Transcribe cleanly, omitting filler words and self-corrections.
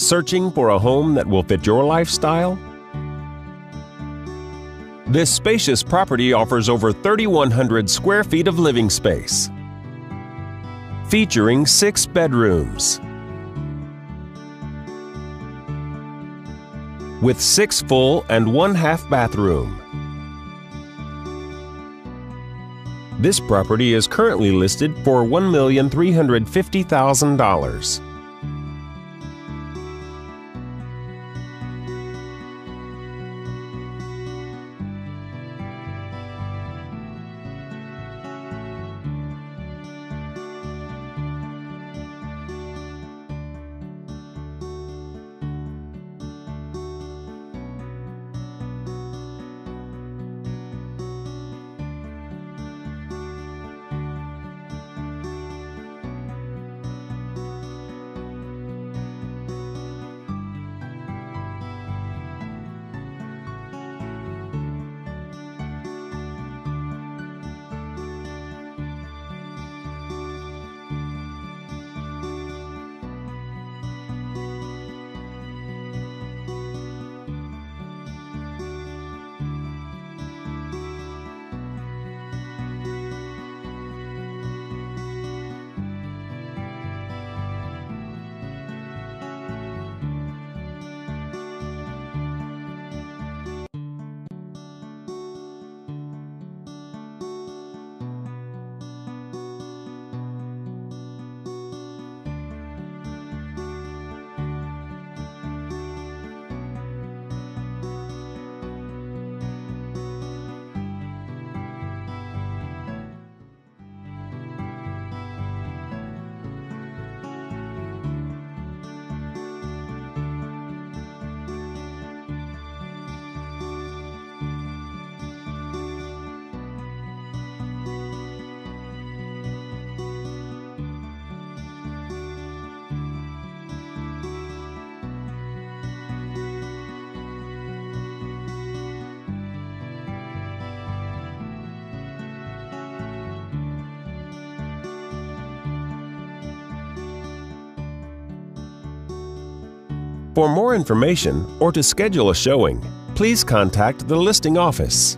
Searching for a home that will fit your lifestyle? This spacious property offers over 3,100 square feet of living space, featuring 6 bedrooms, with 6 full and 1 half bathroom. This property is currently listed for $1,350,000. For more information or to schedule a showing, please contact the listing office.